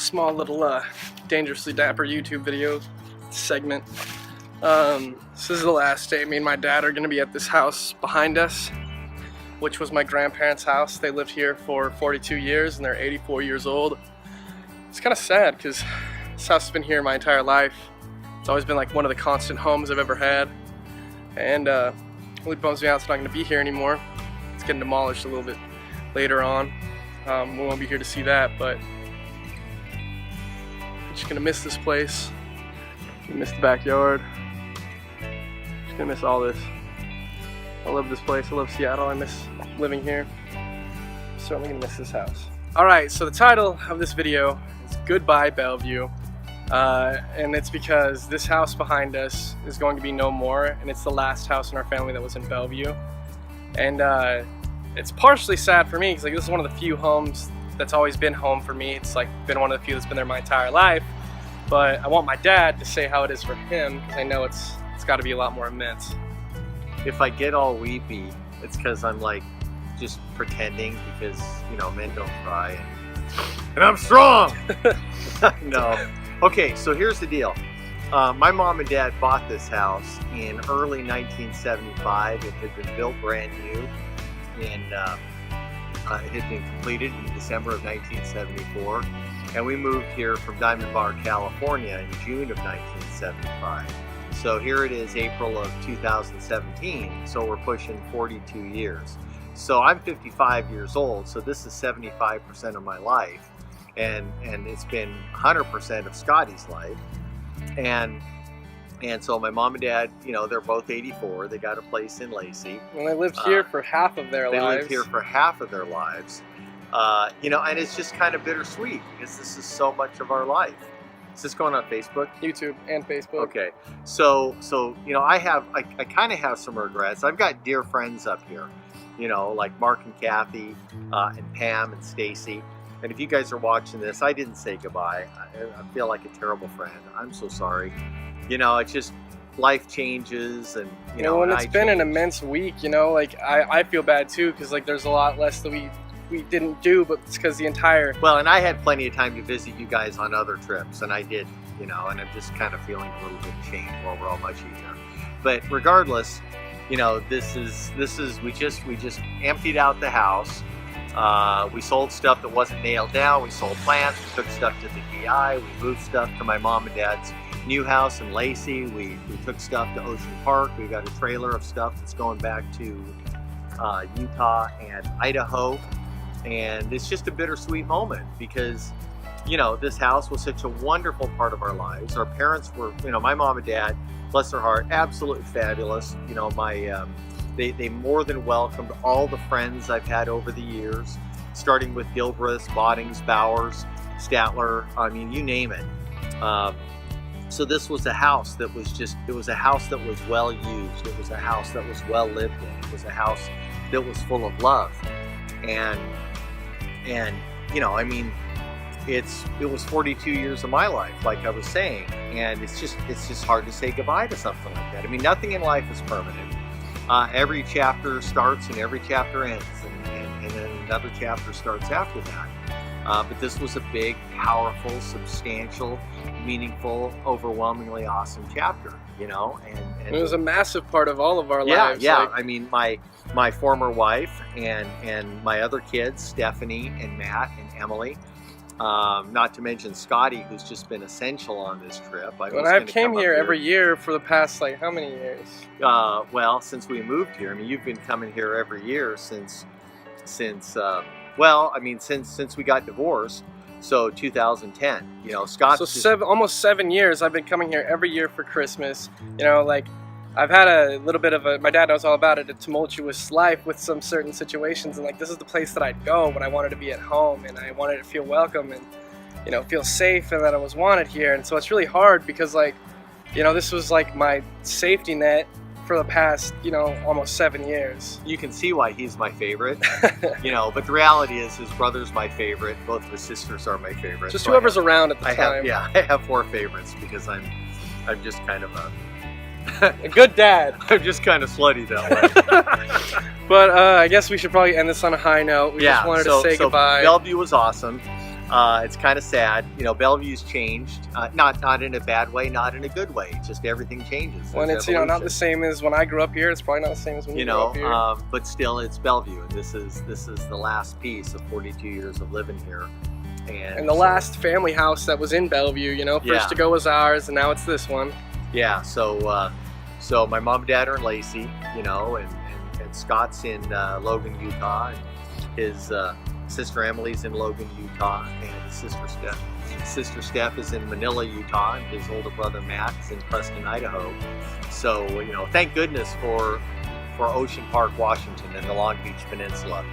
small little Dangerously Dapper YouTube video segment. This is the last day. Me and my dad are going to be at this house behind us, which was my grandparents' house. They lived here for 42 years and they're 84 years old. It's kind of sad because this house has been here my entire life. It's always been like one of the constant homes I've ever had. And it really bums me out it's not going to be here anymore. It's getting demolished a little bit later on. We won't be here to see that, but I'm just going to miss this place. I miss the backyard. Just going to miss all this. I love this place. I love Seattle. I miss living here. Certainly going to miss this house. Alright, so the title of this video is Goodbye Bellevue. And it's because this house behind us is going to be no more, and it's the last house in our family that was in Bellevue. And it's partially sad for me because like this is one of the few homes that's always been home for me. It's like been one of the few that's been there my entire life. But I want my dad to say how it is for him because I know it's got to be a lot more immense. If I get all weepy, it's because I'm like just pretending because, you know, men don't cry and I'm strong. No. Okay, so here's the deal. My mom and dad bought this house in early 1975. It had been built brand new, and it had been completed in December of 1974. And we moved here from Diamond Bar, California in June of 1975. So here it is, April of 2017, so we're pushing 42 years. So I'm 55 years old, so this is 75% of my life. And it's been 100% of Scotty's life. And so my mom and dad, you know, they're both 84. They got a place in Lacey. And they lived here for half of their lives. They lived here for half of their lives. You know, and it's just kind of bittersweet because this is so much of our life. Is this going on Facebook? YouTube and Facebook. Okay. So you know, I kind of have some regrets. I've got dear friends up here, you know, like Mark and Kathy, and Pam and Stacy. And if you guys are watching this, I didn't say goodbye. I feel like a terrible friend. I'm so sorry. You know, it's just life changes, and you know, when it's been an immense week, you know, like I feel bad too because like there's a lot less that we didn't do, but it's because the entire... Well, and I had plenty of time to visit you guys on other trips, and I did, you know, and I'm just kind of feeling a little bit changed overall, much easier. But regardless, you know, this is we just emptied out the house. We sold stuff that wasn't nailed down. We sold plants. We took stuff to the DI. We moved stuff to my mom and dad's new house in Lacey. We took stuff to Ocean Park. We got a trailer of stuff that's going back to Utah and Idaho. And it's just a bittersweet moment because, you know, this house was such a wonderful part of our lives. Our parents were, you know, my mom and dad, bless their heart, absolutely fabulous. You know, they more than welcomed all the friends I've had over the years, starting with Gilbreths, Boddings, Bowers, Statler, I mean, you name it. So this was a house that was just, it was a house that was well used. It was a house that was well lived in. It was a house that was full of love. And you know, I mean, it was 42 years of my life, like I was saying, and it's just hard to say goodbye to something like that. I mean, nothing in life is permanent. Every chapter starts and every chapter ends, and then another chapter starts after that. But this was a big, powerful, substantial, meaningful, overwhelmingly awesome chapter, you know. And it was a massive part of all of our lives. Yeah. Like, I mean, my former wife and my other kids, Stephanie and Matt and Emily. Not to mention Scotty, who's just been essential on this trip. I've came here every year for the past, like, how many years? Well, since we moved here. I mean, you've been coming here every year since well, I mean, since we got divorced, so 2010. You know, Scott. So almost 7 years. I've been coming here every year for Christmas. You know, like, I've had a little bit of my dad knows all about it, a tumultuous life with some certain situations, and like this is the place that I'd go when I wanted to be at home and I wanted to feel welcome and, you know, feel safe and that I was wanted here. And so it's really hard because, like, you know, this was like my safety net for the past, you know, almost 7 years. You can see why he's my favorite, you know, but the reality is his brother's my favorite. Both of his sisters are my favorite. Just so whoever's around at the time. I have 4 favorites because I'm just kind of a good dad. I'm just kind of slutty that way. But I guess we should probably end this on a high note. We just wanted to say goodbye. Bellevue was awesome. It's kind of sad. You know, Bellevue's changed. Not in a bad way, not in a good way. Just everything changes. When There's it's, you know, not evolution. the same as when I grew up here, it's probably not the same as when you grew up here. But still, it's Bellevue, and this is the last piece of 42 years of living here. And the last family house that was in Bellevue, you know, first to go was ours, and now it's this one. Yeah. So my mom and dad are in Lacey, you know, and Scott's in Logan, Utah, and his sister Emily's in Logan, Utah, and his sister Steph is in Manila, Utah, and his older brother Matt is in Preston, Idaho. So, you know, thank goodness for Ocean Park, Washington, and the Long Beach Peninsula.